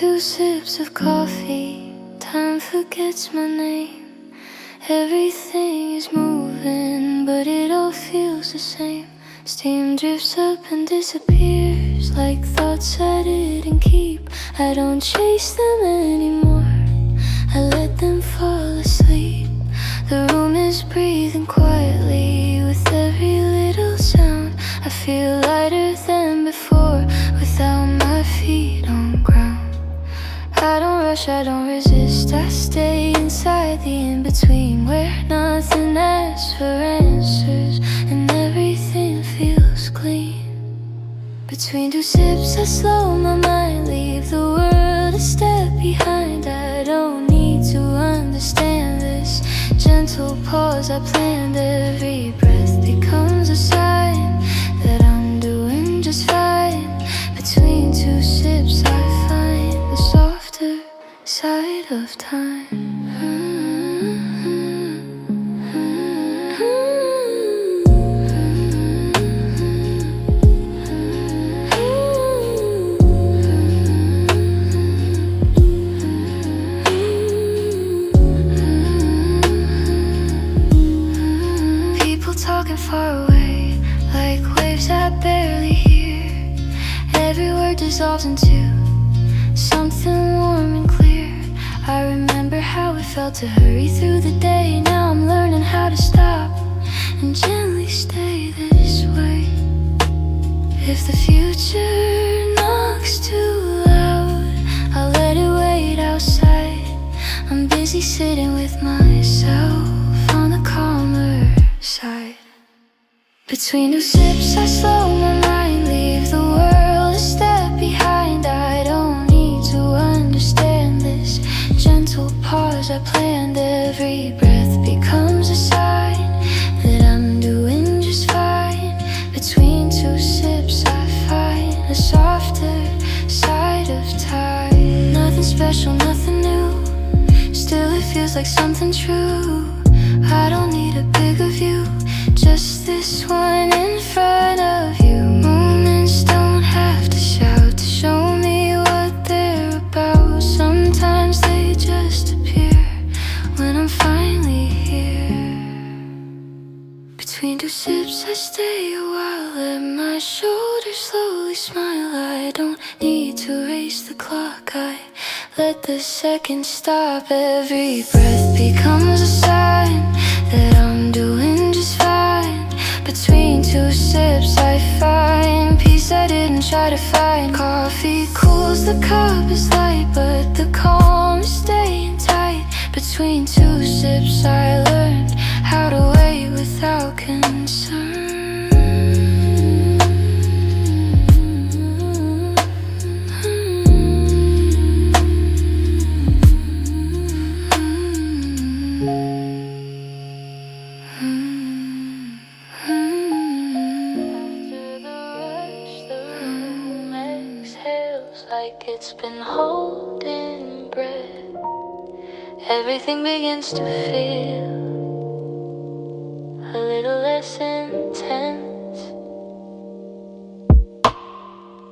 two sips of coffee, time forgets my name. Everything is moving, but it all feels the same. Steam drifts up and disappears, like thoughts I didn't keep. I don't chase them anymore, I let them fall asleep. The room is breathing quietly with every little sound. I feel lighter than before without my feet on ground. I don't rush, I don't resist, I stay inside the in-between, where nothing asks for answers and everything feels clean. Between two sips I slow my mind, leave the world a step behind. I don't need to understand this gentle pause I planned. Every breath becomes a sign that I'm doing just fine. Between two sips I find the softer side of time. Talking far away, like waves I barely hear. Every word dissolves into something warm and clear. I remember how it felt to hurry through the day. Now I'm learning how to stop and gently stay this way. If the future knocks too loud, I'll let it wait outside. I'm busy sitting with myself on the calmer side. Between two sips I slow my mind, leave the world a step behind. I don't need to understand this gentle pause I planned. Every breath becomes a sign that I'm doing just fine. Between two sips I find a softer side of time. Nothing special, nothing new, still it feels like something true. I don't need a bigger view, just this one in front of you. Moments don't have to shout to show me what they're about. Sometimes they just appear when I'm finally here. Between two sips I stay a while, let my shoulders slowly smile. I don't need to race the clock, I let the seconds stop. Every breath becomes a sign that I'm doing just fine. Between two sips I find peace I didn't try to find. Coffee cools the cup is light, but the calm is staying tight. Between two sips I learned how to wait without concern. Like it's been holding breath, everything begins to feel a little less intense.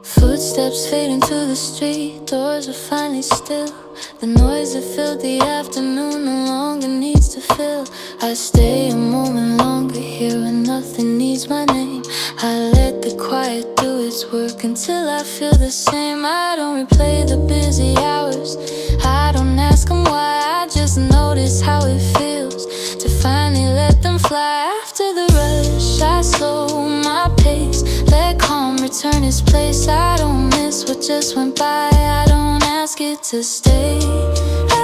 Footsteps fade into the street, doors are finally still. The noise that filled the afternoon no longer needs to fill. I stay a moment longer here when nothing needs my name. I let the quiet do its work until I feel the same. I don't replay the busy hours, I don't ask them why. I just notice how it feels to finally let them fly. After the rush, I slow my pace, let calm return its place. I don't miss what just went by, I don't ask it to stay.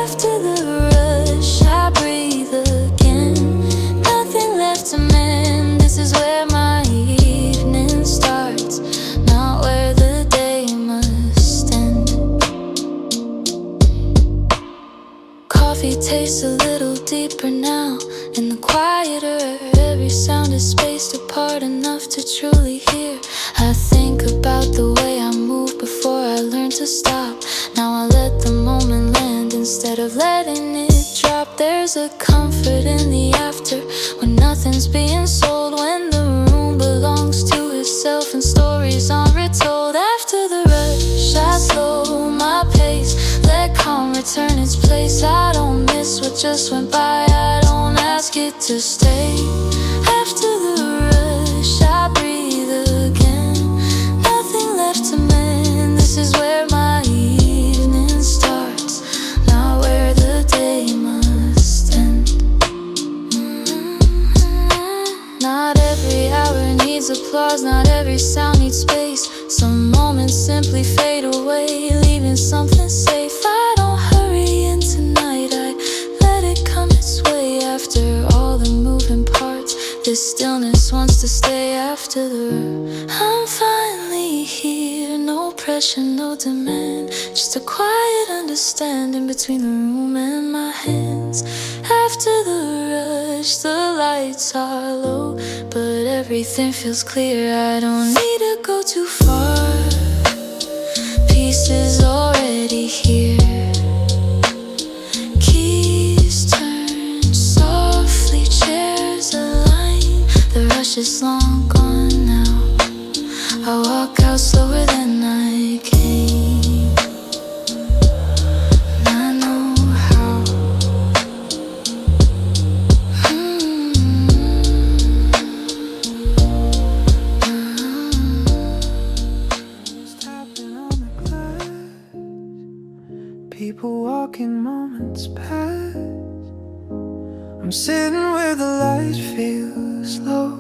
After the rush, I breathe again, nothing left to mend. This is where my evening starts, not where the day must end. Coffee tastes a little deeper now in the quieter. Every sound is spaced apart enough to truly hear. I think about the way I moved before I learned to stop. Now I let the moment land instead of letting it drop. There's a comfort in the after, when nothing's being sold, when the room belongs to itself and stories aren't retold. After the rush, I slow my pace, return its place. I don't miss what just went by, I don't ask it to stay. After the rush, I breathe again. Nothing left to mend, this is where my evening starts, not where the day must end. Not every hour needs applause, not every sound needs space. Some moments simply fade away, leaving something safe. I don't hurry in tonight, I let it come its way. After all the moving parts, this stillness wants to stay. After the I'm finally here, no pressure, no demand, just a quiet understanding between the room and my hands. After the rush, the lights are low, but everything feels clear. I don't need to go too far, peace is already here. Keys turn softly, chairs align. The rush is long gone now, I walk out slower than I came. I know how. Tapping on the glass, people walking, moments pass. I'm sitting where the light feels low,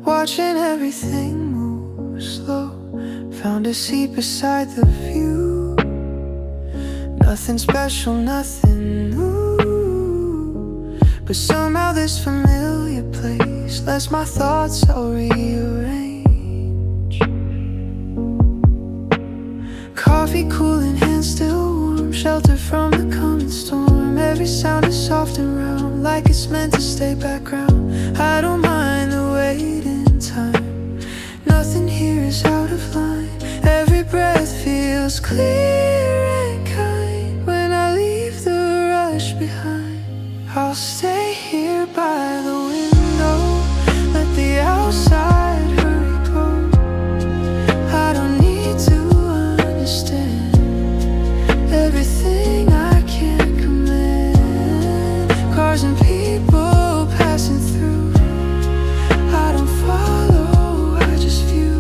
watching everything move slow. Found a seat beside the view. Nothing special, nothing new, but somehow this familiar place lets my thoughts all rearrange. Coffee cooling, hands still warm, shelter from the coming storm. Every sound is soft and round, like it's meant to stay background. I don't mind the wait in time, nothing here is out of line. Every breath feels clear and kind. When I leave the rush behind, I'll stay here by the window, let the outside hurry go. I don't need to understand everything I can't command. Cars and people passing through, I don't follow, I just view.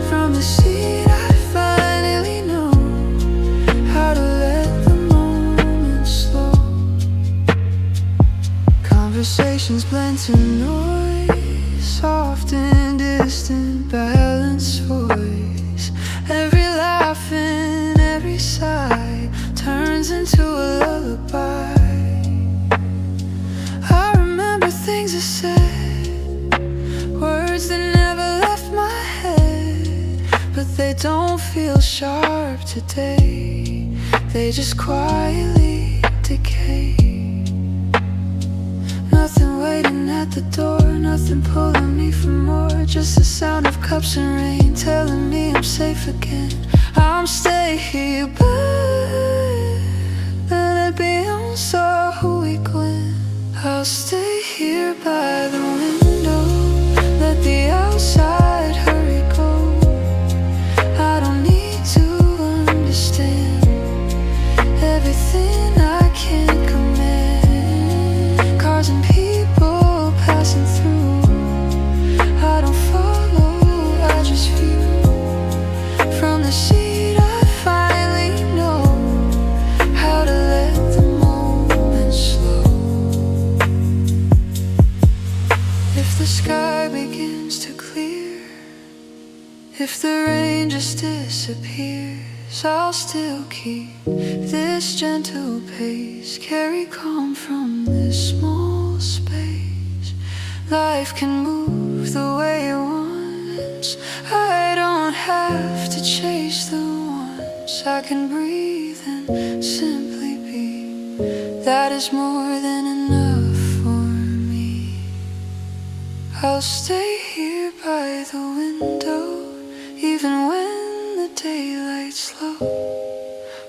From the seat I finally know how to let the moment slow. Conversations blend to noise, soft and distant, balanced voice. Every laugh and every sigh turns into a lullaby. I remember things I said, words that never left my head, but they don't feel sharp today, they just quietly decay. Nothing waiting at the door, nothing pulling me for more, just the sound of cups and rain telling me I'm safe again. I'm stay here, but let it be on so who we Gwen. I'll stay here by the window, let the outside hurry go. I don't need to understand everything I can't command. Cars and people passing through, I don't follow, I just view. From the seat I finally know how to let the moment slow. If the sky begins to clear, if the rain just disappears, I'll still keep this gentle pace, carry calm from this small space. Life can move the way it wants, I don't have to chase the ones. I can breathe and simply be, that is more than enough for me. I'll stay here by the window, even when the daylight's low,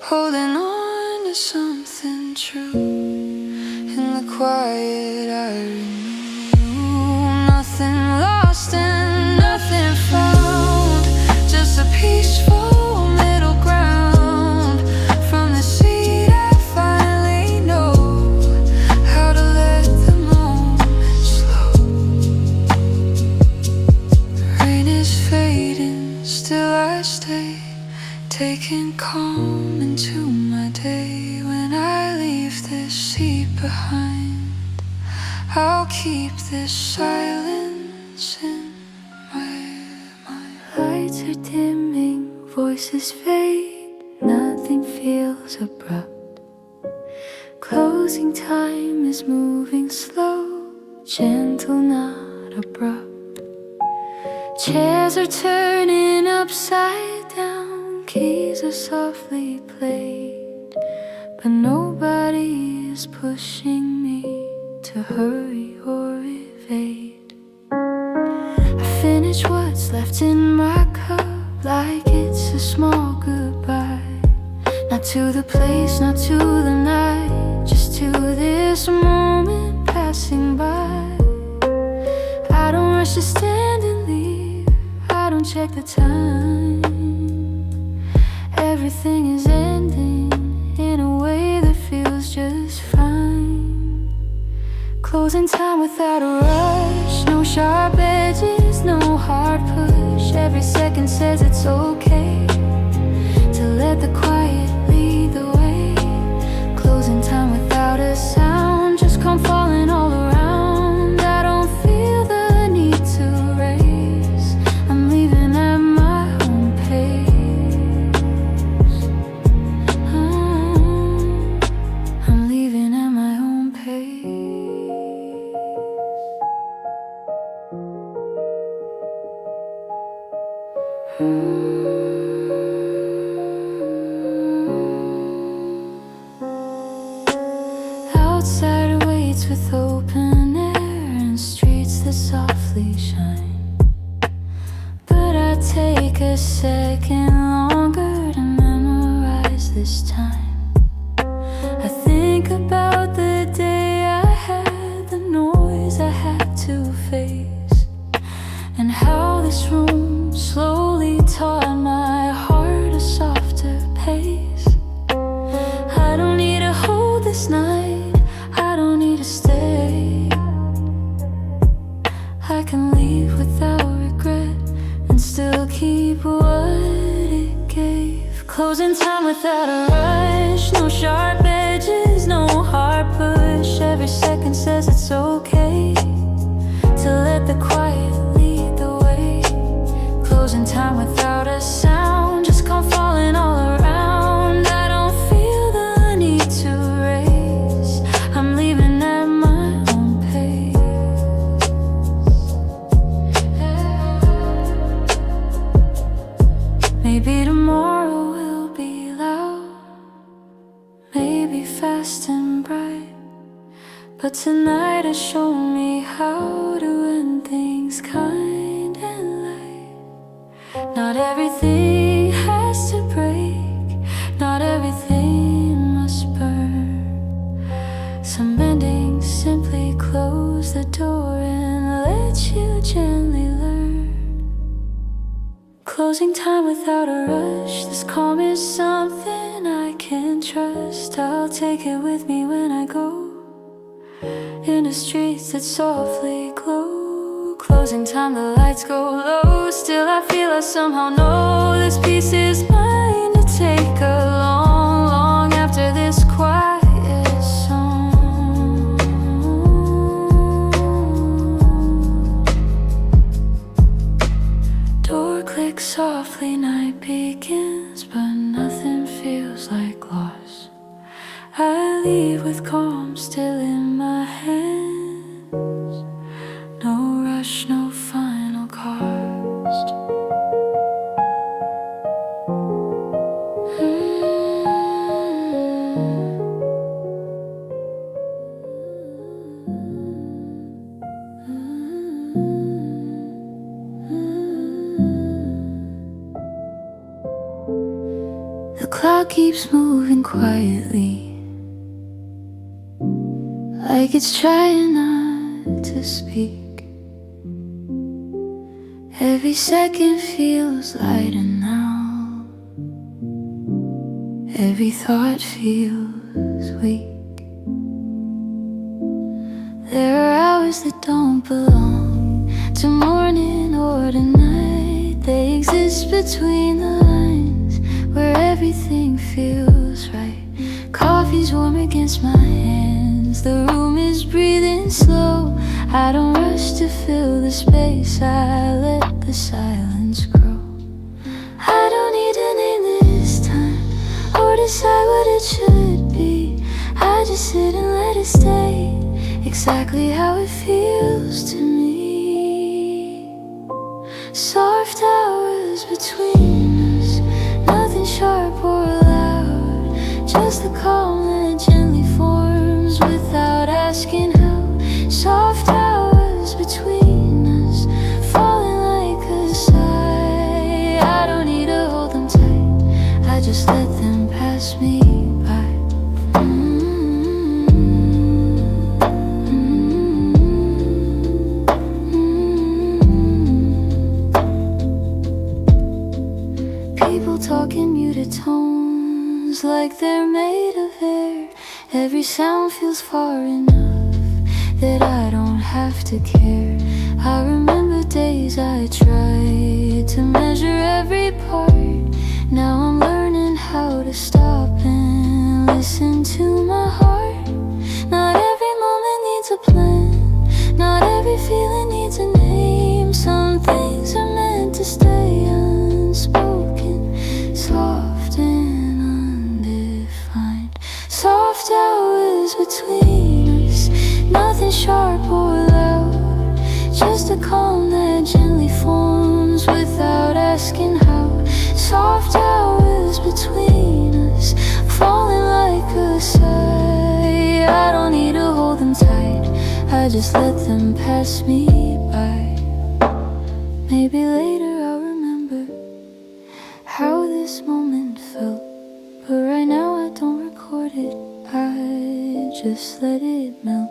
holding on to something true. In the quiet I renew, nothing lost and nothing found, just a peaceful middle ground. From the sea leave behind. I'll keep this silence in my mind. Lights are dimming, voices fade, nothing feels abrupt. Closing time is moving slow, gentle, not abrupt. Chairs are turning upside down, keys are softly played, but nobody is pushing me to hurry or evade. I finish what's left in my cup like it's a small goodbye. Not to the place, not to the night, just to this moment passing by. I don't rush to stand and leave, I don't check the time. Everything is ending in a way that feels just fine. Closing time without a rush, no sharp edges, no hard push. Every second says it's okay to let the quiet lead the way. Closing time without a sound, just come falling all around. I don't feel the need to race, I'm leaving at my own pace. I'm leaving at my own pace. Outside waits with open air and streets that softly shine, but I take a second longer to memorize this time. I think about the day I had, the noise I had to face, and how this room slowly taught my heart a softer pace. I don't need to hold this night, I don't need to stay. I can leave without regret and still keep what it gave. Closing time without a rush, no sharp edges, no hard push. Every second says it's okay to let the quiet lead the way. Closing time without a sound, just come falling all around. I don't feel the need to race, I'm leaving at my own pace. Maybe tomorrow will be loud, maybe fast and bright, but tonight has shown me how to end things kind and light. Not everything has to break, not everything must burn. Some endings simply close the door and let you gently learn. Closing time without a rush, this calm is something I can trust. I'll take it with me when I go in the streets that softly glow. Closing time, the lights go low, still I feel I somehow know this piece is mine to take along, long after this quiet song. Door clicks softly, night begins, but nothing feels like loss. I leave with calm still in my hands, no rush, no final cost. The clock keeps moving quietly, like it's trying not to speak. Every second feels lighter now, every thought feels weak. There are hours that don't belong to morning or to night. They exist between the lines, where everything feels right. Coffee's warm against my hands, just breathing slow. I don't rush to fill the space, I let the silence grow. I don't need to name this time or decide what it should be. I just sit and let it stay exactly how it feels to me. Soft hours between us, nothing sharp or loud, just the calm that gently forms without asking how. Soft hours between us, falling like a sigh. I don't need to hold them tight, I just let them pass me by. People talk in muted tones like they're made of air. Every sound feels far enough that I don't have to care. I remember days I tried to measure every part. Now I'm learning how to stop and listen to my heart. Not every moment needs a plan, not every feeling needs a name. Some things are meant to stay unspoken, soft and undefined. Soft hours between us, nothing sharp or loud, just a calm that gently forms without asking how. Soft hours between us, falling like a sigh. I don't need to hold them tight, I just let them pass me by. Maybe later I'll remember how this moment felt, but right now I don't record it, I just let it melt.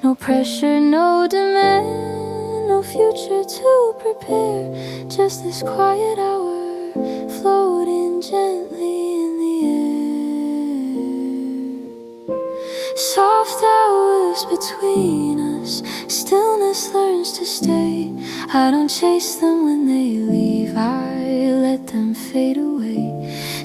No pressure, no demand, no future to prepare, just this quiet hour floating gently in the air. Soft hours between us, stillness learns to stay. I don't chase them when they leave, I let them fade away.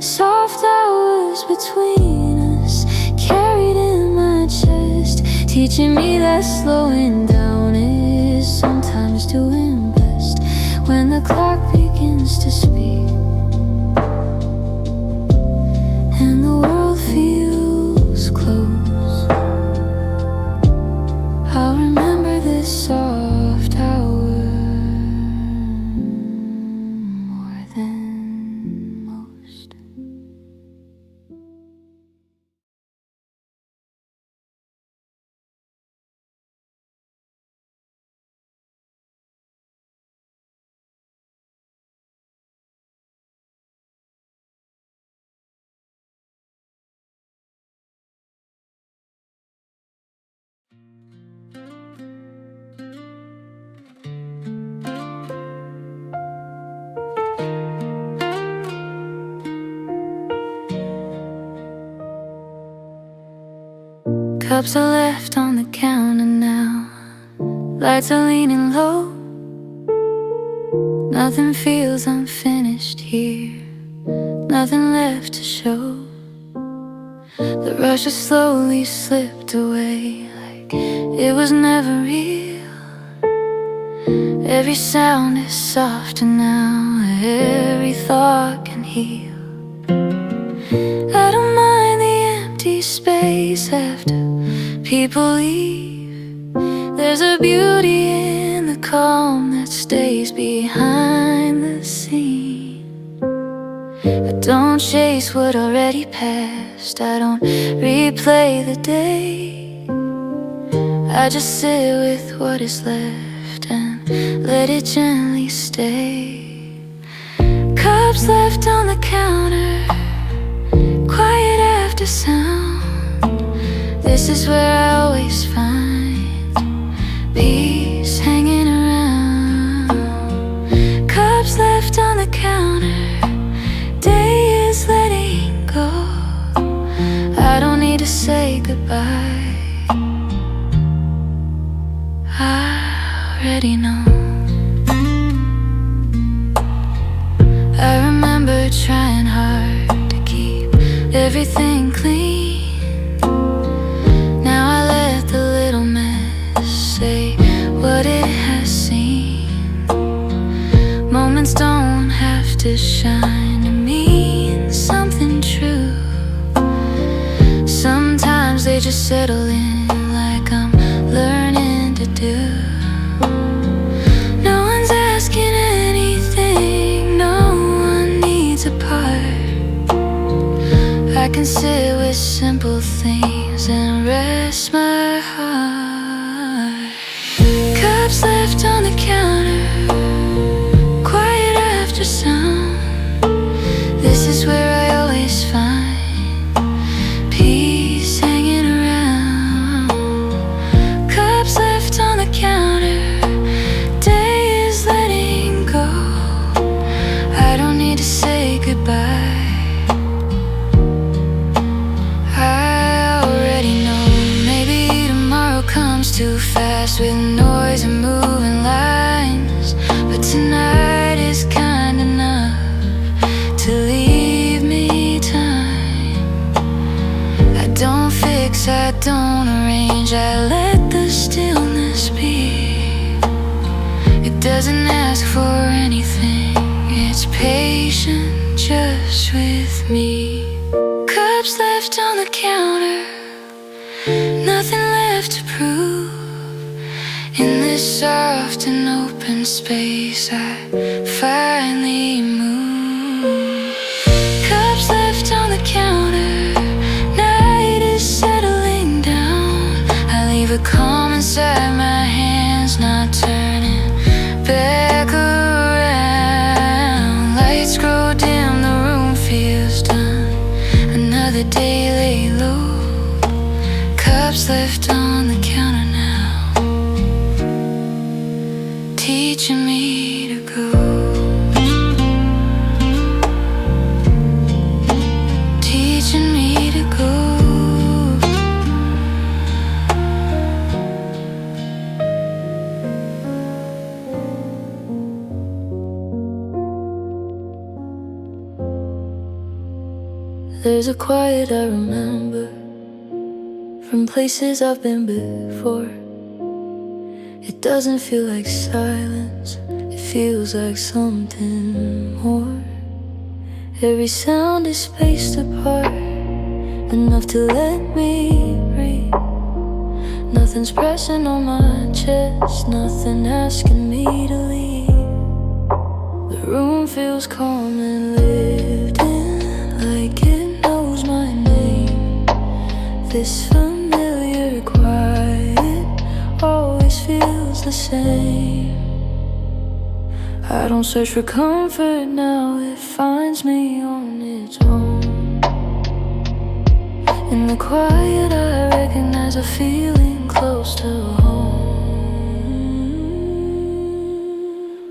Soft hours between us, carried in my chest, teaching me that slowing down is sometimes doing best. When the clock begins to speak and the world feels close, I'll remember this soft hour more than most. Cups are left on the counter now, lights are leaning low. Nothing feels unfinished here, nothing left to show. The rush has slowly slipped away like it was never real. Every sound is softer now, every thought can heal. I don't mind the empty space after people leave. There's a beauty in the calm that stays behind the scene. I don't chase what already passed, I don't replay the day. I just sit with what is left and let it gently stay. Cups left on the counter, quiet after sound. This is where I always find peace hanging around. Cups left on the counter, day is letting go. I don't need to say goodbye, I already know. I remember trying hard to keep everything clean. Now I let the little settle in like I'm learning to do. No one's asking anything, no one needs a part. I can sit with simple things and rest my heart. Cups left on the counter, quiet after sound. This is where I always find peace hanging around. Cups left on the counter, day is letting go. I don't need to say goodbye. I already know maybe tomorrow comes too fast with noise and moving lines, but tonight is kind enough to leave me time. I don't fix, I don't arrange, I let the stillness be. It doesn't ask for anything, it's patient just with me. Cups left on the counter, nothing left to prove. In this soft and open space I finally move. Cups left on the counter, night is settling down. I leave a calm inside my hands, not turning back around. Lights grow dim, the room feels done. Another day lay low. Cups left on the counter now, teaching me to go. Teaching me to go. There's a quiet I remember from places I've been before. It doesn't feel like silence, it feels like something more. Every sound is spaced apart, enough to let me breathe. Nothing's pressing on my chest, nothing asking me to leave. The room feels calm and lived in, like it knows my name. This familiar quiet always feels the same. I don't search for comfort now, it finds me on its own. In the quiet I recognize a feeling close to home.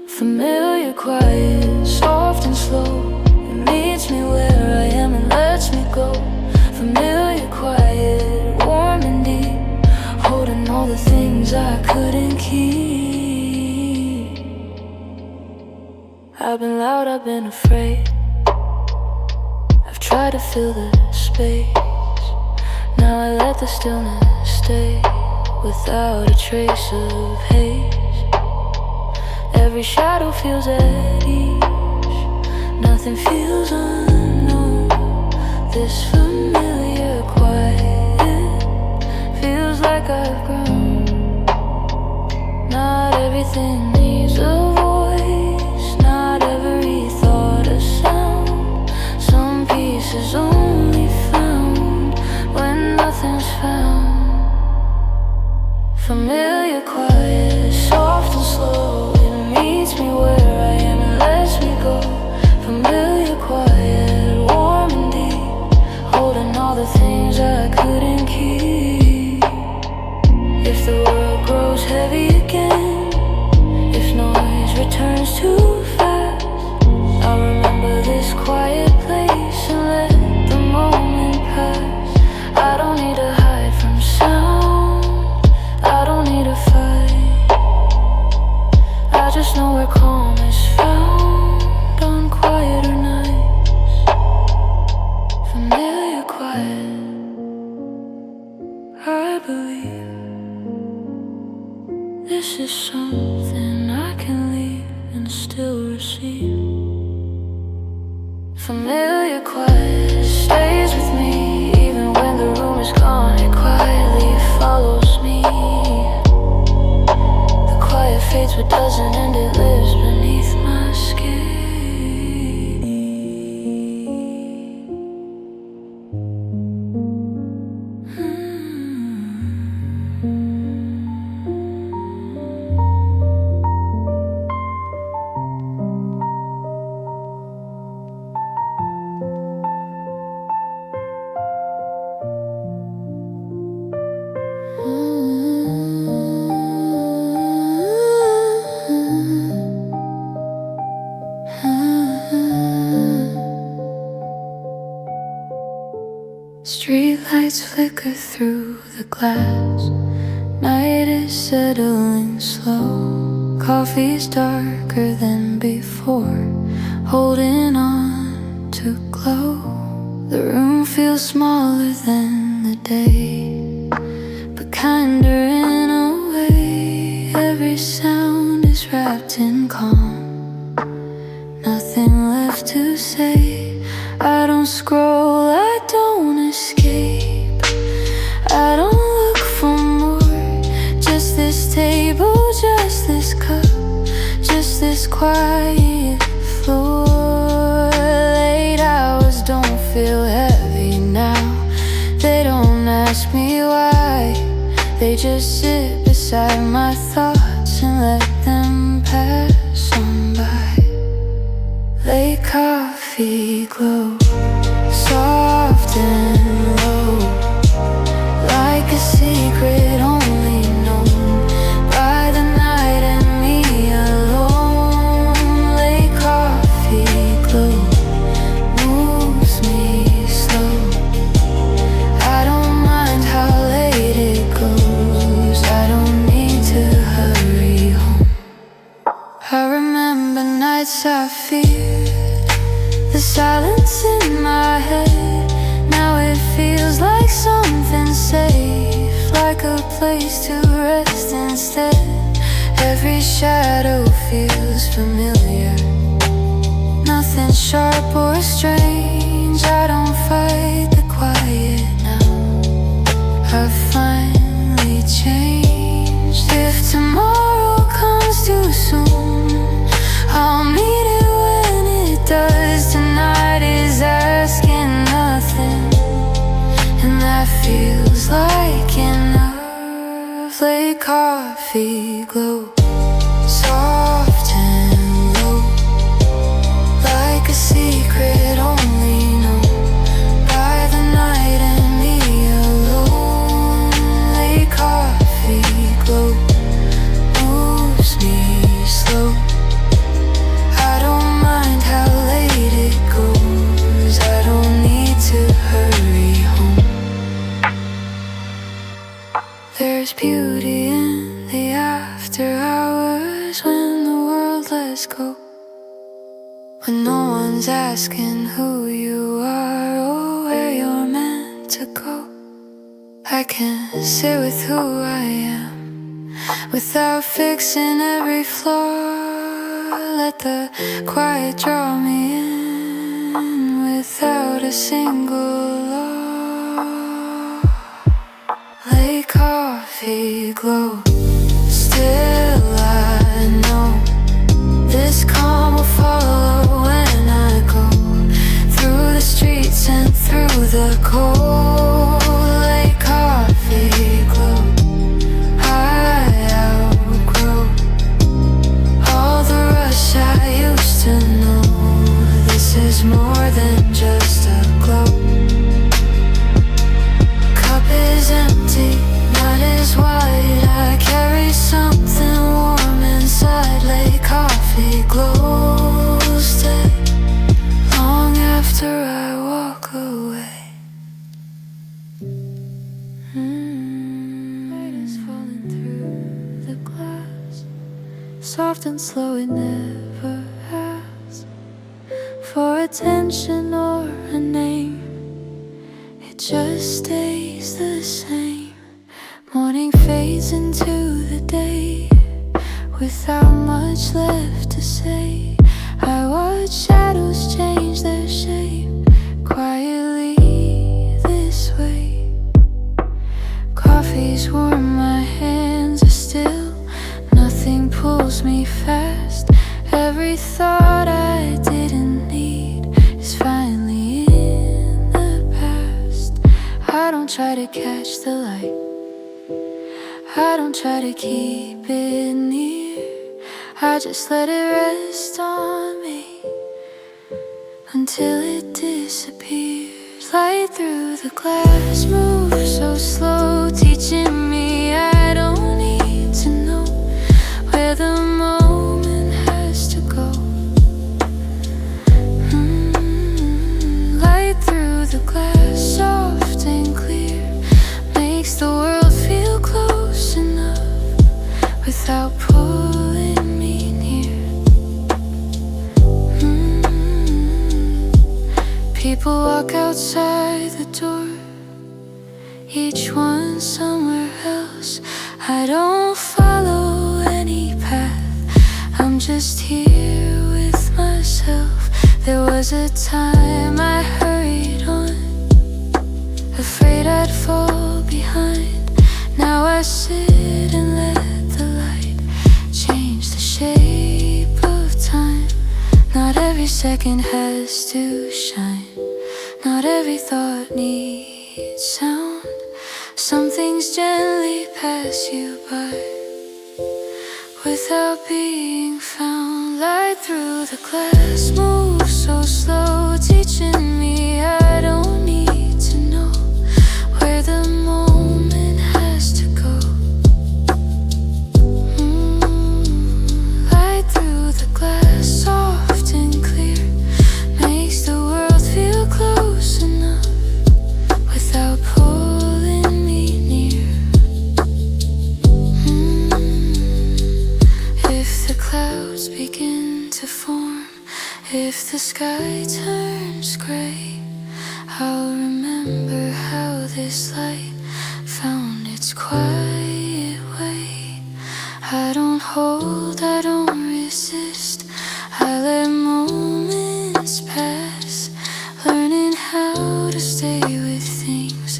Familiar quiet, soft and slow, it meets me where I am and lets me go. Familiar quiet, warm and deep, holding all the things I couldn't keep. I've been loud, I've been afraid, I've tried to fill the space. Now I let the stillness stay, without a trace of haze. Every shadow feels at ease, nothing feels unknown. This familiar quiet feels like I've grown. Not everything needs a voice, not every thought a sound. Some pieces only found when nothing's found. Familiar quiet, soft and slow, it meets me where I am and lets me go. Familiar quiet, warm and deep, holding all the things I couldn't keep. If the world grows heavy again, if noise returns too fast, I'll remember this quiet place and let the moment pass. I don't need to hide from sound, I don't need to fight, I just know where calm is found on quieter nights. Familiar quiet, I believe this is something I can leave and still receive. Familiar quiet stays with me, even when the room is gone, it quietly flicker through the glass. Night is settling slow. Coffee's darker than before, holding on to glow. The room feels smaller than the day, but kinder in a way. Every sound is wrapped in calm, nothing left to say. I don't scroll, I don't escape, I don't look for more. Just this table, just this cup, just this quiet floor. Late hours don't feel heavy now. They don't ask me why, they just sit beside my thoughts and let them pass on by. Late coffee glow, soft and low, like a secret only known by the night and me alone. Late coffee glow moves me slow. I don't mind how late it goes, I don't need to hurry home. I remember nights I feared the silence in my head. Now it feels like something safe, like a place to rest instead. Every shadow feels familiar, nothing sharp or strange. I don't fight the quiet now, I've finally changed. If tomorrow comes too soon, I'll meet it when it does. Tonight is asking nothing, and that feels like enough. Late coffee glow, soft and low, like a secret only known by the night and me alone. Late coffee glow moves me slow. I don't mind how late it goes, I don't need to hurry home. There's beauty in the after hours, when the world lets go, when no one's asking who you are or where you're meant to go. I can sit with who I am without fixing every flaw. Let the quiet draw me in without a single law. Late coffee glow, still I know this calm will follow when I go through the streets and through the cold. Late coffee glow, I outgrow all the rush I used to know. This is more than just a glow. Cup is empty, night is wide, I carry something warm inside. Late coffee glows stay long after I walk away. Light is falling through the glass, soft and slow, it never asks for attention or a name, it just stays the same. Morning fades into the day without much left to say. I watch shadows change their shape quietly this way. Coffee's warm, my hands are still, nothing pulls me fast. Every thought I didn't need is finally in the past. I don't try to catch the light, I don't try to keep it near, I just let it rest on me until it disappears. Light through the glass moves so slow, teaching me I don't need to know where the moment has to go. Light through the glass, soft and clear, without pulling me near. People walk outside the door, each one somewhere else. I don't follow any path, I'm just here with myself. There was a time I hurried on, afraid I'd fall behind. Now I sit and let the light change the shape of time. Not every second has to shine, not every thought needs sound. Some things gently pass you by without being found. Light through the glass moves so slow, teaching me I don't need to know where the moment has to go. Light through the glass, soft and clear, makes the world feel close enough without pulling me near. If the clouds begin to form, if the sky turns gray, I'll remember how this light found its quiet way. I don't hold, I don't resist, I let moments pass, learning how to stay with things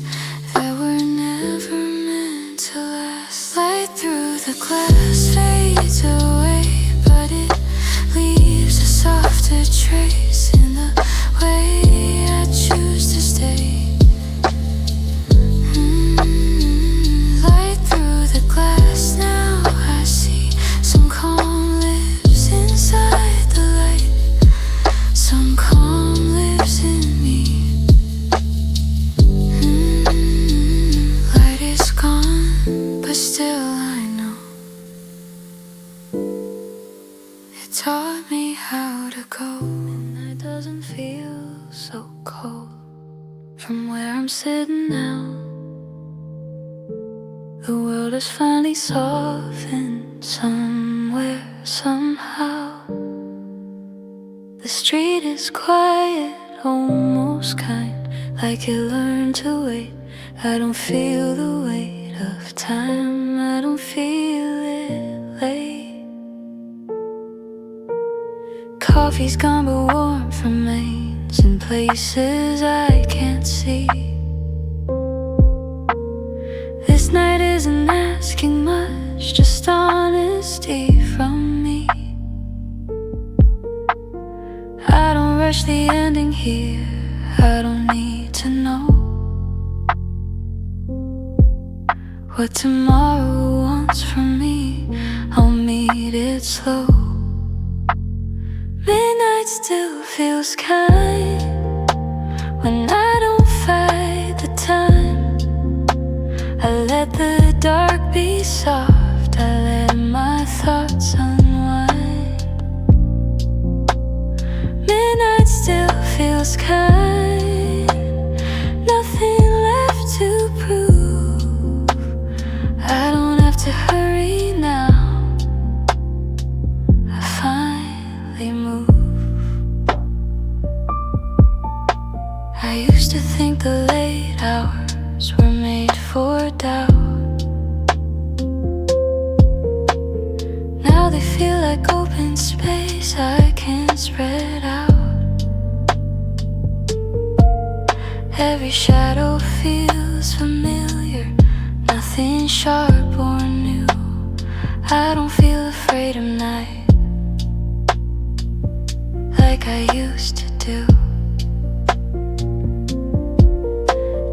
that were never meant to last. Light through the glass fades away, but it leaves a softer trace in the way I choose to stay. Light through the glass, now I see some calm lives inside the light, some calm lives in me. Light is gone, but still I know it taught me how to go. Midnight doesn't feel so cold from where I'm sitting now. The world has finally softened somewhere, somehow. The street is quiet, almost kind, like it learned to wait. I don't feel the weight of time, I don't feel it late. Coffee's gone but warmth remains in places I can't see. This night isn't asking much, just honesty from me. I don't rush the ending here, I don't need to know what tomorrow wants from me. I'll meet it slow. Midnight still feels kind when I don't fight the time. I let the dark be soft, I let my thoughts unwind. Midnight still feels kind, nothing left to prove. I don't have to hurry now, I finally move. I used to think the late hours were made for doubt. Now they feel like open space I can spread out. Every shadow feels familiar, nothing sharp or new. I don't feel afraid of night like I used to do.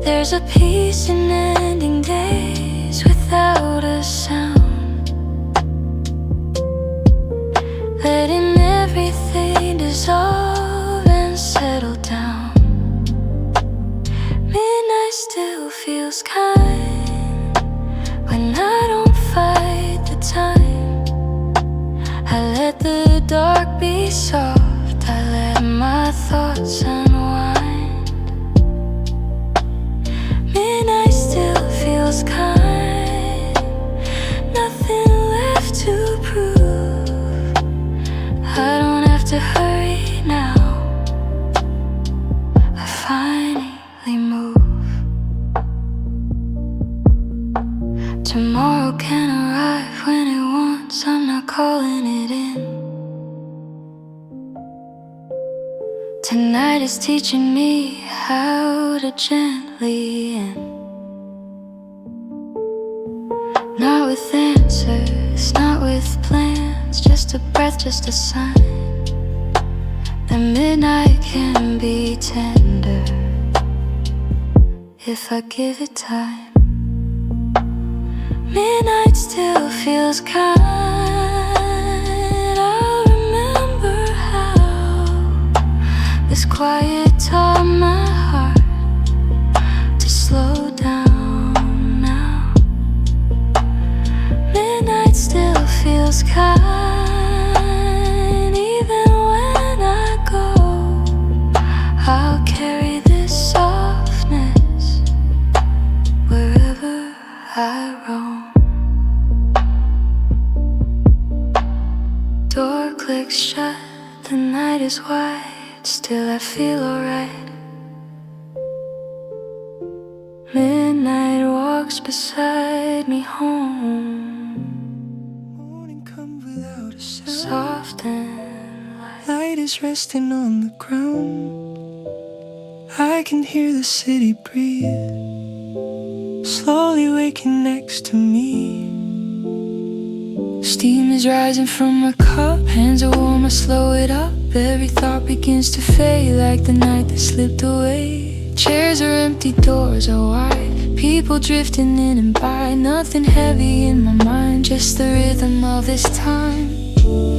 There's a peace in ending days without a sound, letting everything dissolve and settle down. Midnight still feels kind when I don't fight the time. I let the dark be soft, I let my thoughts unwind. Midnight still feels kind, nothing left to to hurry now. I finally move. Tomorrow can arrive when it wants. I'm not calling it in. Tonight is teaching me how to gently end. Not with answers, not with plans, just a breath, just a sign. The midnight can be tender if I give it time. Midnight still feels kind. I'll remember how this quiet taught my heart to slow down now. Midnight still feels kind. Even when I go, I'll carry this softness wherever I roam. Door clicks shut, the night is wide, still I feel alright. Midnight walks beside me home. Morning comes without a sound. Soft and light. Light is resting on the ground. I can hear the city breathe, slowly waking next to me. Steam is rising from my cup, hands are warm, I slow it up. Every thought begins to fade like the night that slipped away. Chairs are empty, doors are wide, people drifting in and by. Nothing heavy in my mind, just the rhythm of this time.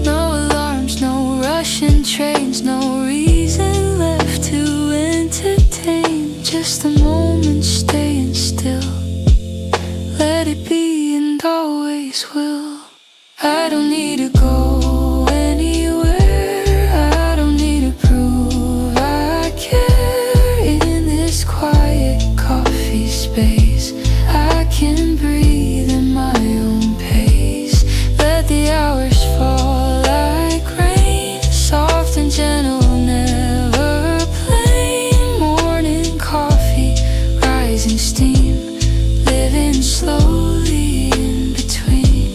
No alarms, no rushing trains, no reason left to entertain. Just a moment staying still, let it be and always will. I don't need to go anywhere, I don't need to prove I care. In this quiet coffee space, I can breathe at my own pace. Let the hours fall like rain, soft and gentle, never plain. Morning coffee, rising steam, living slowly in between.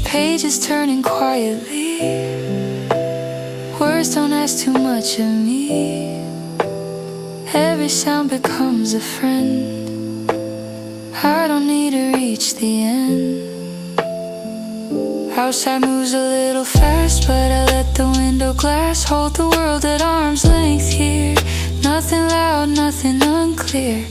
Pages turning quietly, words don't ask too much of me. Every sound becomes a friend, I don't need to reach the end. Outside moves a little fast, but I let the window glass hold the world at arm's length here. Nothing loud, nothing unclear.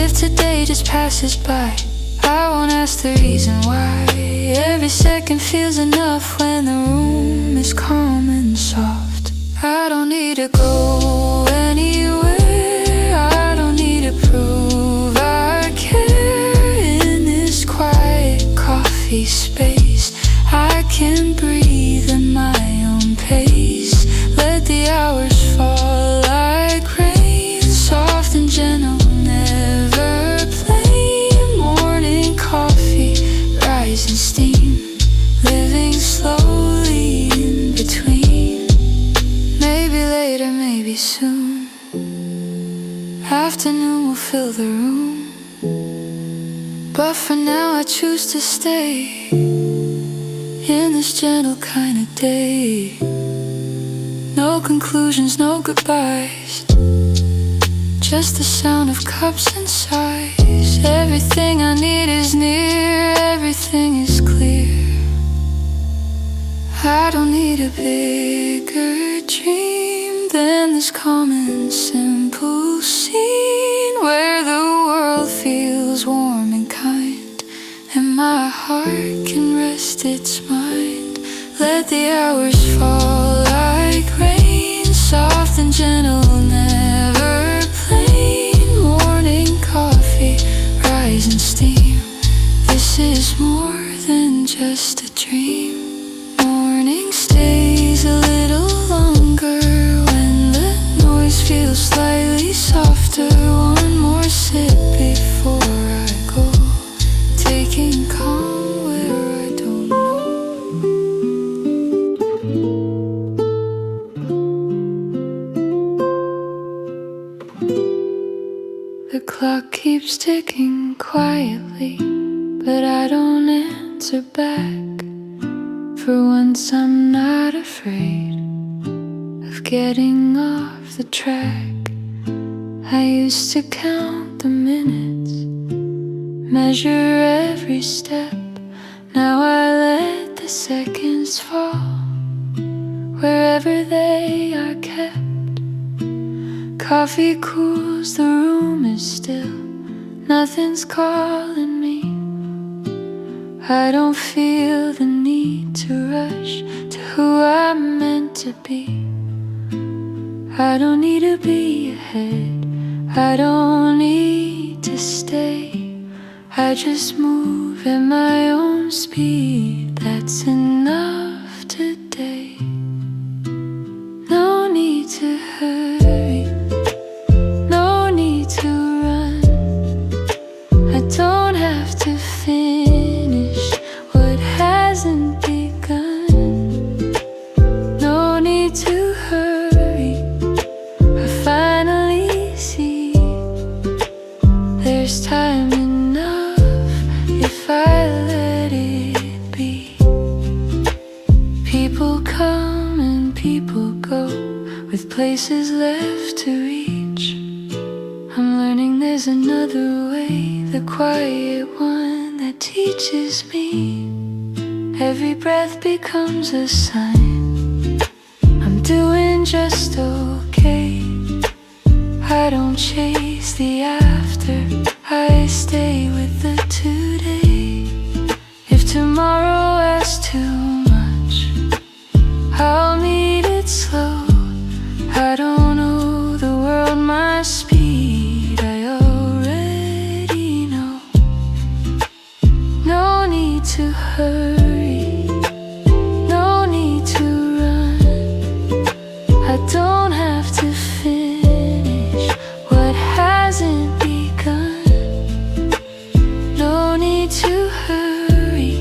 If today just passes by, I won't ask the reason why. Every second feels enough when the room is calm and soft. I don't need to go anywhere, I don't need to prove I care. In this quiet coffee space, I can breathe at my own pace. Let the hours fall like rain, soft and gentle, never plain. Morning coffee, rising steam, living slowly in between. Maybe later, maybe soon, afternoon will fill the room. But for now I choose to stay in this gentle kind of day. No conclusions, no goodbyes, just the sound of cups and sighs. Everything I need is near, everything is clear. I don't need a bigger dream than this calm and simple scene, where the world feels warm and kind, and my heart can rest its mind. Let the hours fall like rain, soft and gentle, never plain. Morning coffee, rising steam, this is more than just a dream. Morning stays a little longer when the noise feels slightly softer. One more sip before I go, taking calm where I don't know. keeps ticking quietly, but I don't answer back. For once I'm not afraid of getting off the track. I used to count the minutes, measure every step. Now I let the seconds fall wherever they are kept. Coffee cools, the room is still, nothing's calling me. I don't feel the need to rush to who I'm meant to be. I don't need to be ahead, I don't need to stay. I just move at my own speed, that's enough today. No need to hurry, no need to run. I don't have to finish what hasn't begun. No need to hurry, I finally see there's time enough if I let it be. People come and people go, with places left to reach. I'm learning there's another way, the quiet one that teaches me. Every breath becomes a sign I'm doing just okay. I don't chase the after, I stay with the today. If tomorrow asks too much, I'll meet it slow. I don't owe the world my speed, I already know. No need to hurry, no need to run. I don't have to finish what hasn't begun. No need to hurry,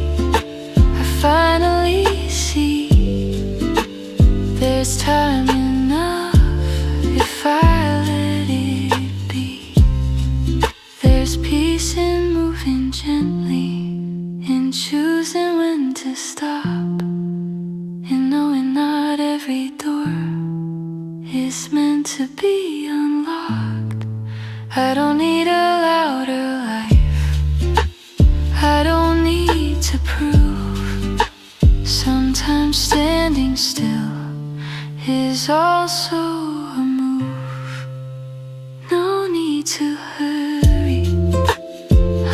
I finally see there's time enough if I let it be. There's peace in moving gently, in choosing when to stop, in knowing not every door is meant to be unlocked. I don't need a louder life, I don't need to prove. Sometimes standing still is also a move. No need to hurry,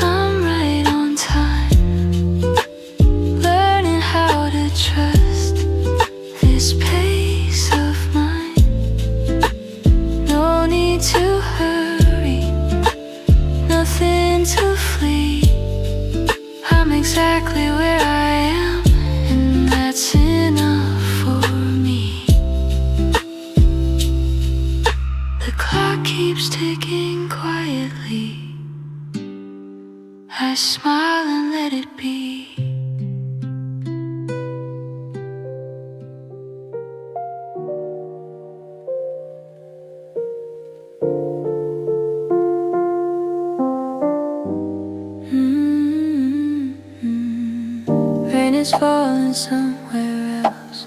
I'm right on time, learning how to trust this pace of mine. No need to hurry, nothing to flee. I'm exactly where I am, and that's enough for me. The clock keeps ticking quietly, I smile and let it be. Rain is falling somewhere else,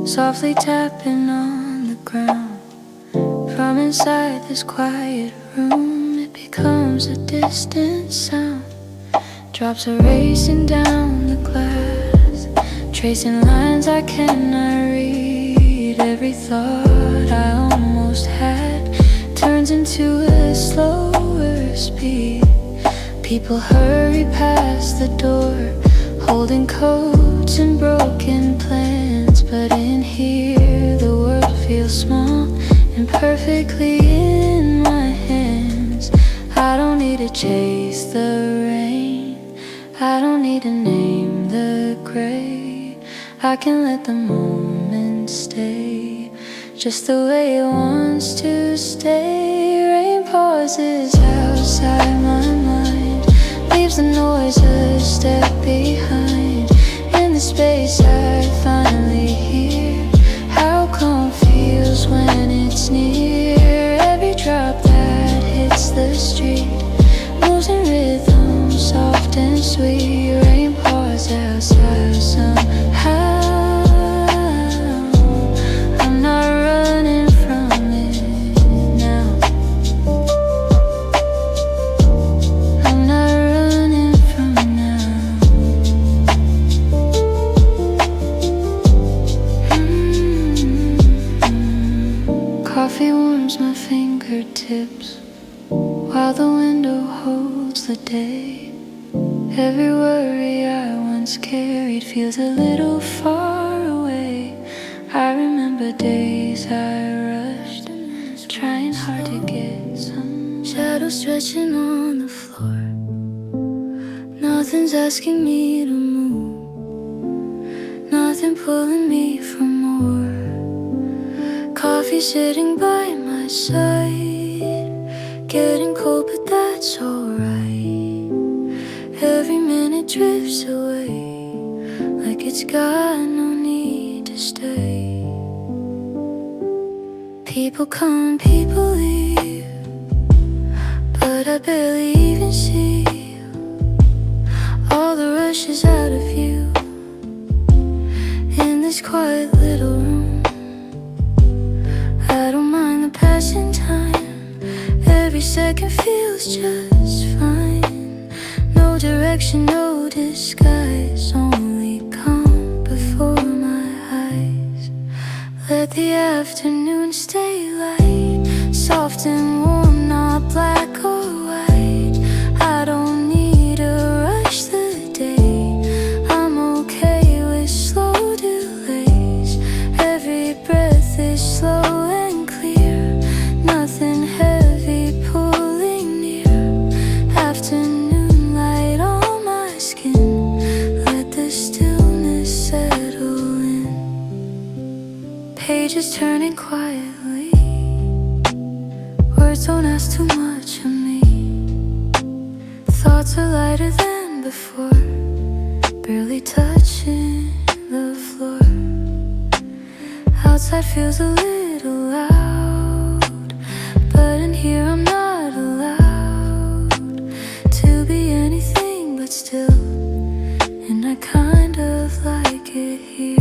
softly tapping on the ground. From inside this quiet room, it becomes a distant sound. Drops are racing down the glass, tracing lines I cannot read. Every thought I almost had turns into a slower speed. People hurry past the door, holding coats and broken plans. But in here the world feels small and perfectly in my hands. I don't need to chase the rain, I don't need to name the gray. I can let the moment stay just the way it wants to stay. Rain pauses outside my mind, leaves the noise a step behind. In the space I finally hear how calm feels when it's near. Every drop that hits the street stay outside somehow. I'm not running from it now. I'm not running from now. Coffee warms my fingertips while the window holds the day. Every worry I once carried feels a little far away. I remember days I rushed, trying hard to get some shadows stretching on the floor. Nothing's asking me to move, nothing pulling me for more. Coffee sitting by my side, getting cold but that's alright. Every minute drifts away like it's got no need to stay. People come, people leave, but I barely even see all the rushes out of view in this quiet little room. I don't mind the passing time, every second feels just fine. No direction, no disguise, only calm before my eyes. Let the afternoon stay light, soft and warm, not black or white. I don't need to rush the day, I'm okay with slow delays. Every breath is slow and clear, nothing heavy pulling near. Afternoon light on my skin, let the stillness settle in. Pages turning quietly, words don't ask too much of me. Thoughts are lighter than before, barely touching the floor. Outside feels a little loud, but in here I'm not allowed to be anything but still, and I kind of like it here.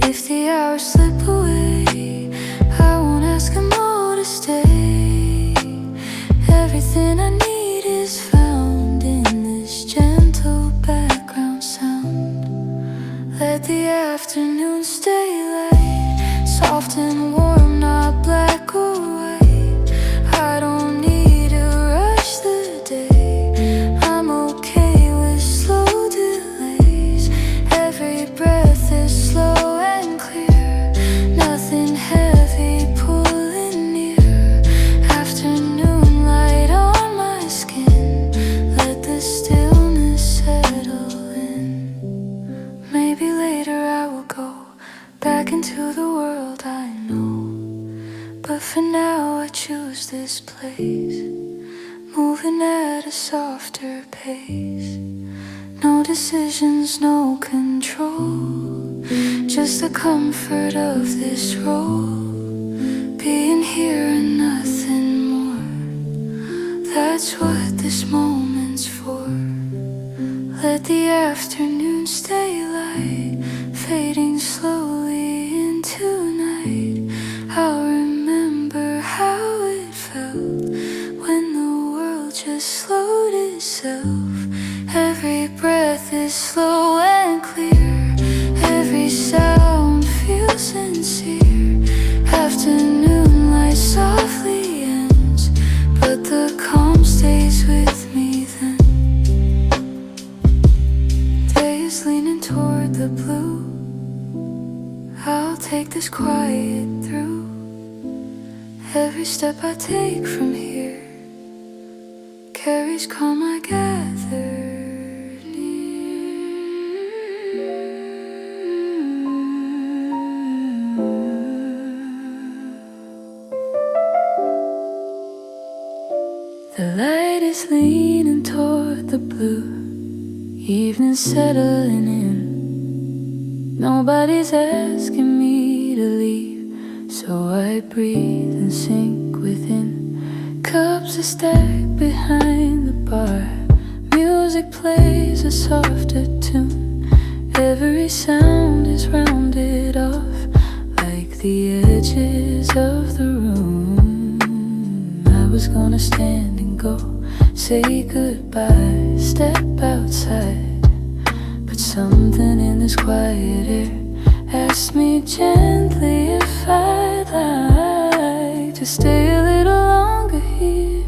If the hours slip away, I won't ask them all to stay. Everything I need is found in this gentle background sound. Let the afternoon stay light, soft and warm, not black or white. I don't need to rush the day, I'm okay with slow delays. Every breath is slow and clear, nothing heavy pulling near. Afternoon light on my skin, let the stillness settle in. Maybe later I will go back into the world I know, but for now I choose this place, moving at a softer pace. No decisions, no control, just the comfort of this role. Being here and nothing more, that's what this moment's for. Let the afternoon stay light, fading slowly into night. I'll remember how it felt when the world just slowed itself. Every breath is slow and clear, every sound feels sincere. Afternoon light softly ends, but the calm stays with me then. Day is leaning toward the blue, I'll take this quiet through. Every step I take from here carries calm I gather The light is leaning toward the blue, evening settling in. Nobody's asking me to leave, so I breathe and sink within. Cups are stacked behind the bar, music music plays a softer tune. Every sound is rounded off like the edges of the room. I was gonna stand and go, say goodbye, step outside, but something in this quiet air asked me gently if I'd like to stay a little longer here,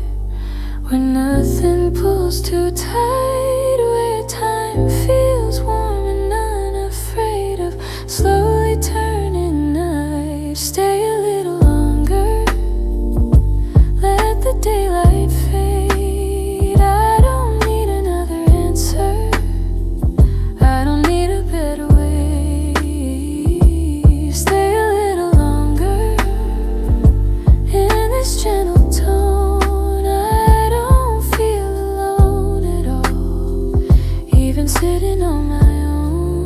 where nothing pulls too tight, where time feels warm and unafraid of slowly turning night. Stay a little longer, let the daylight fade. I don't need another answer, I don't need a better way. Stay a little longer in this gentle tone. I don't feel alone at all, even sitting on my own.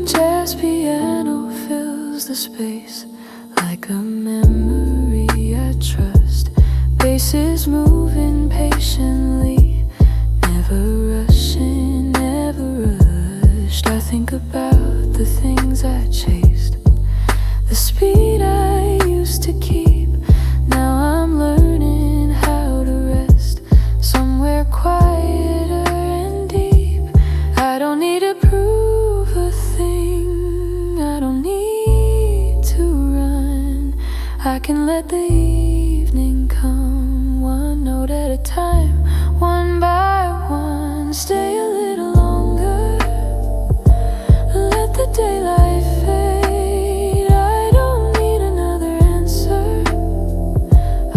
Jazz piano fills the space like a memory I trust. Faces moving patiently, never rushing, never rushed. I think about the things I chased, the speed I used to keep. Now I'm learning how to rest somewhere quieter and deep. I don't need to prove a thing, I don't need to run. I can let the evening come, one note at a time, one by one. Stay a little longer, let the daylight fade. I don't need another answer,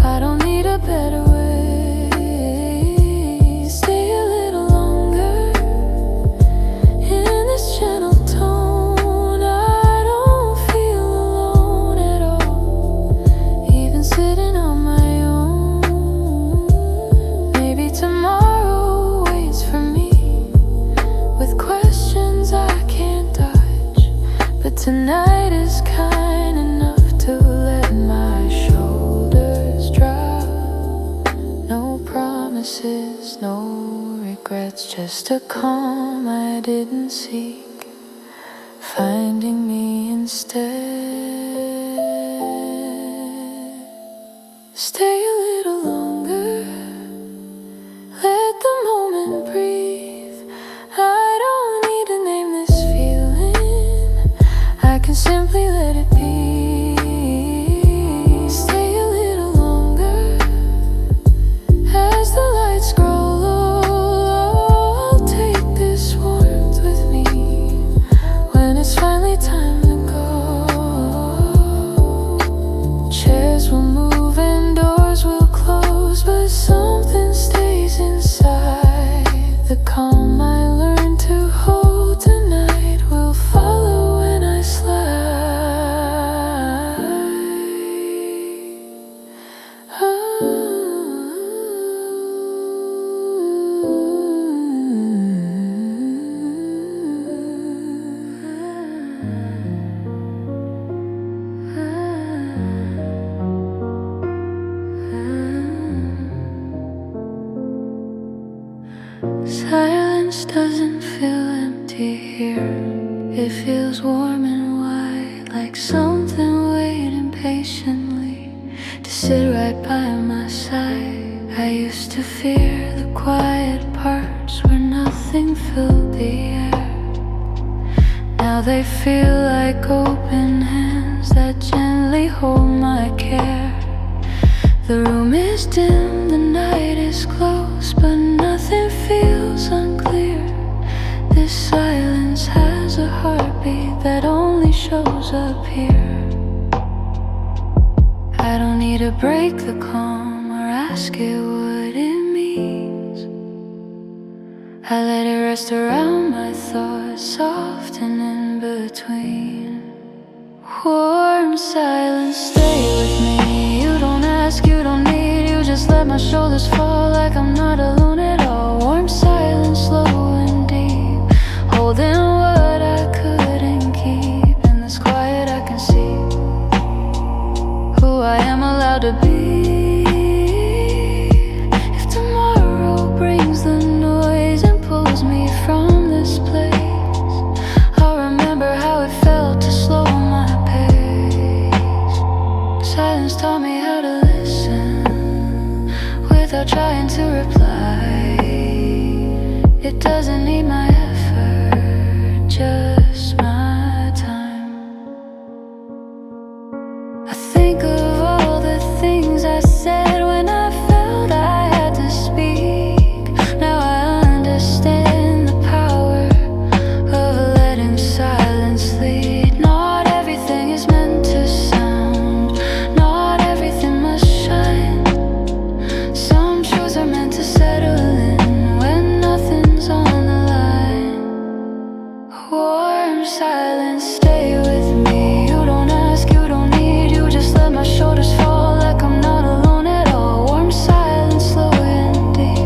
I don't need a better way. Stay a little longer in this gentle tone. I don't feel alone at all, even sitting on my own. Maybe tomorrow waits for me with questions I can't dodge, but tonight is kind enough to let my shoulders drop. No promises, no regrets, just a calm I didn't seek, finding me instead. Stay a little longer, let the moment breathe. I don't need to name this feeling, I can simply let it be. Stay a little longer as the lights grow low. I'll take this warmth with me when it's finally time to go. Chairs will move and doors will close, but something stays inside. The calm I learned to hold tonight will follow when I slide. Silence doesn't feel empty here, it feels warm and wide, like something waiting patiently to sit right by my side. I used to fear the quiet parts where nothing filled the air. Now they feel like open hands that gently hold my care. The room is dim, the night is close, but nothing feels unclear. This silence has a heartbeat that only shows up here. I don't need to break the calm or ask it what it means. I let it rest around my thoughts, soft and in between. Warm silence, stay with me. You don't ask, you don't need, you just let my shoulders fall like I'm not alone at all. Warm silence, slow and deep, holding what I couldn't keep. In this quiet I can see who I am allowed to be. If tomorrow brings the noise, doesn't need my effort, just my time. I think of all the things I said when I felt I had to speak. Now I understand the power of letting silence lead. Not everything is meant to sound, not everything must shine. Some truths are meant to settle in when nothing's on the line. Warm silence, stay with me. You don't ask, you don't need, you just let my shoulders fall like I'm not alone at all. Warm silence, slow and deep,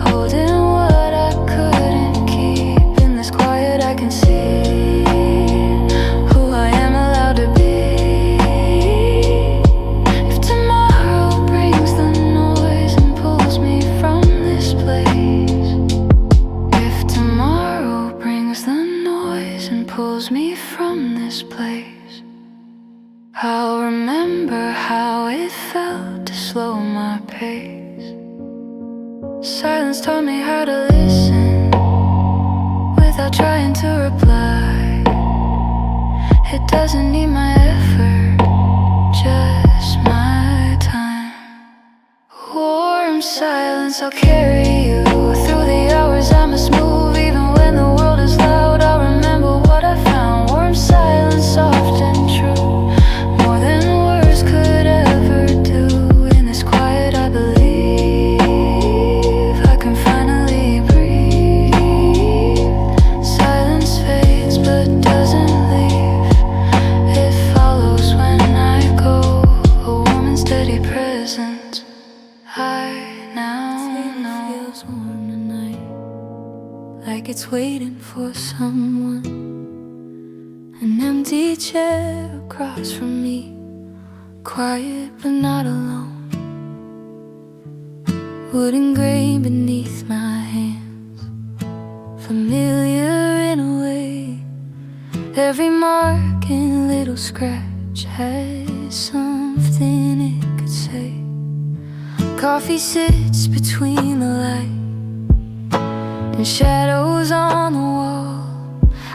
holding what I couldn't keep. In this quiet I can see who I am allowed to be. If tomorrow brings the noise and pulls me from this place, if tomorrow brings the noise and pulls me from this place, I'll remember how it felt to slow my pace. Silence taught me how to listen without trying to reply. It doesn't need my effort, just my time. Warm silence, I'll carry you through the hours I must move. Even when the world is loud, I'll remember what I found. Warm silence, soft and true, more than words could ever do. In this quiet I believe I can finally breathe. Silence fades but doesn't leave, it follows when I go. A warm and steady presence, I now know. Feels warm tonight, like it's waiting for someone. An empty chair across from me, quiet but not alone. Wooden grain beneath my hands, familiar in a way. Every mark and little scratch has something it could say. Coffee sits between the light and shadows on the wall.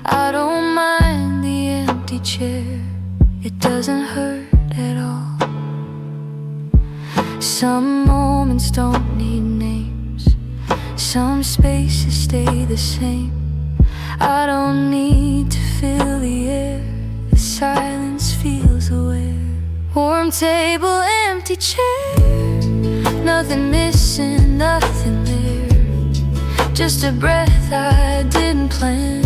I don't mind the empty chair, it doesn't hurt at all. Some moments don't need names, some spaces stay the same. I don't need to fill the air, the silence feels aware. Warm table, empty chair, nothing missing, nothing there. Just a breath I didn't plan,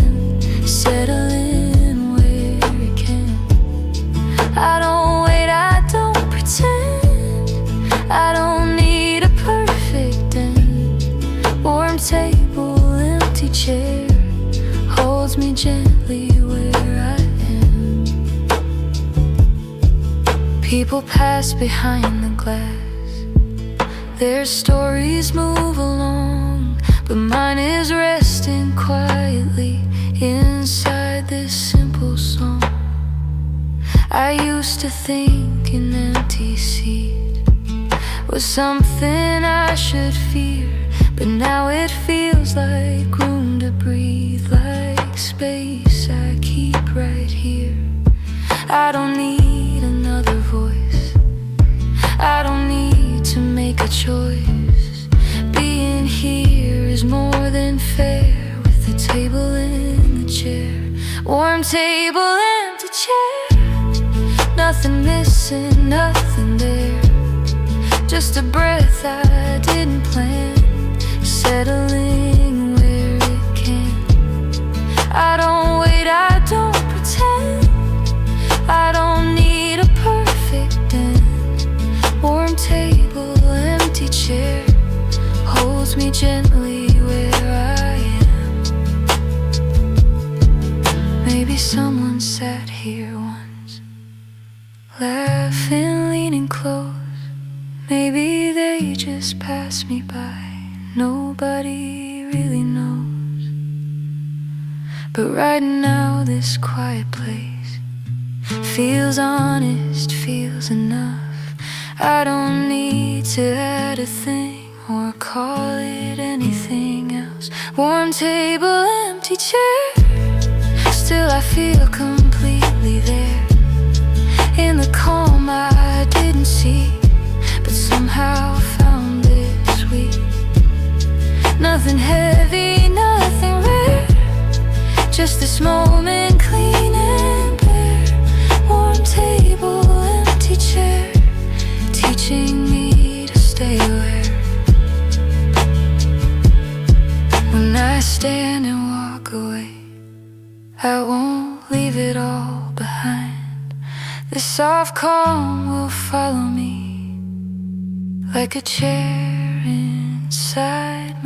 settle in where it can. I don't wait, I don't pretend, I don't need a perfect end. Warm table, empty chair, holds me gently where I am. People pass behind the glass, their stories move along, but mine is resting quietly inside this simple song. I used to think an empty seat was something I should fear, but now it feels like room to breathe, like space I keep right here. I don't need another voice, I don't need to make a choice. Being here is more than fair, with the table in the chair. Warm table, empty chair, nothing missing, nothing there. Just a breath I didn't plan, settling where it can. I don't wait, I don't pretend, I don't need a perfect end. Warm table, empty chair, holds me gently where I am. Maybe someone sat here once, laughing, leaning close. Maybe they just passed me by, nobody really knows. But right now this quiet place feels honest, feels enough. I don't need to add a thing or call it anything else. Warm table, empty chair. Still I feel completely there. In the calm I didn't see, but somehow found it sweet. Nothing heavy, nothing rare, just this moment clean and bare. Warm table, empty chair, teaching me to stay aware. When I stand and walk away, I won't leave it all behind. The soft calm will follow me like a chair inside